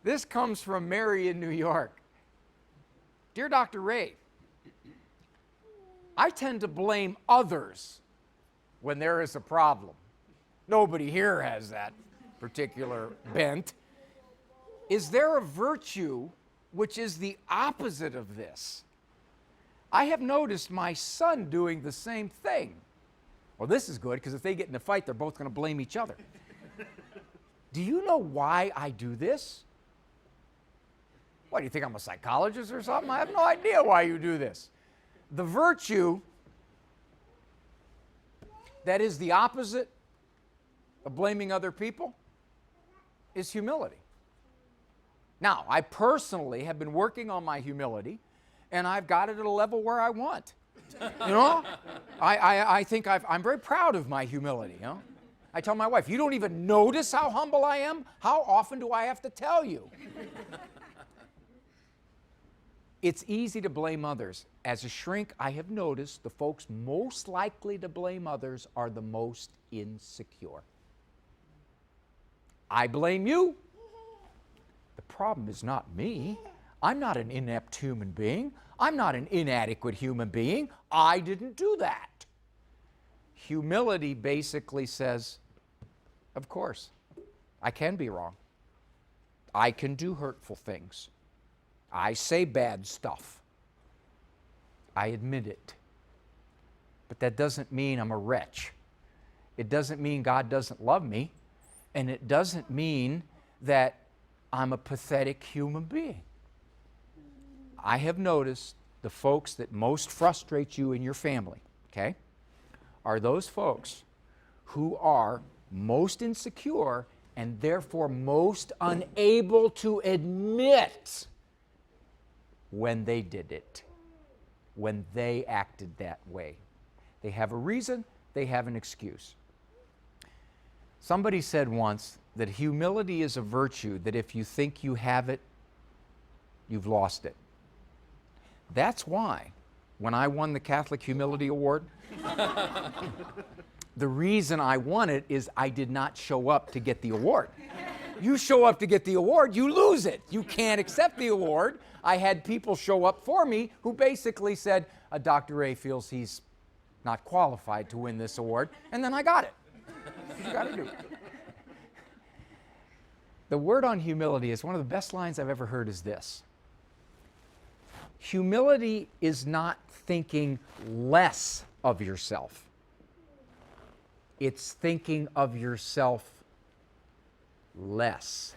This comes from Mary in New York. Dear Dr. Ray, I tend to blame others when there is a problem. Nobody here has that particular bent. Is there a virtue which is the opposite of this? I have noticed my son doing the same thing. Well, this is good because if they get in a fight, they're both going to blame each other. Do you know why I do this? What, do you think I'm a psychologist or something? I have no idea why you do this. The virtue that is the opposite of blaming other people is humility. Now, I personally have been working on my humility, and I've got it at a level where I want. You know? I think I'm very proud of my humility, you know? I tell my wife, you don't even notice how humble I am? How often do I have to tell you? It's easy to blame others. As a shrink, I have noticed the folks most likely to blame others are the most insecure. I blame you. The problem is not me. I'm not an inept human being. I'm not an inadequate human being. I didn't do that. Humility basically says, of course, I can be wrong. I can do hurtful things. I say bad stuff. I admit it. But that doesn't mean I'm a wretch. It doesn't mean God doesn't love me. And it doesn't mean that I'm a pathetic human being. I have noticed the folks that most frustrate you in your family, okay, are those folks who are most insecure and therefore most unable to admit when they did it, when they acted that way. They have a reason, they have an excuse. Somebody said once that humility is a virtue that if you think you have it, you've lost it. That's why when I won the Catholic Humility Award, the reason I won it is I did not show up to get the award. You show up to get the award, you lose it. You can't accept the award. I had people show up for me who basically said, Dr. Ray feels he's not qualified to win this award, and then I got it. You got to do it. The word on humility is one of the best lines I've ever heard is this. Humility is not thinking less of yourself. It's thinking of yourself less.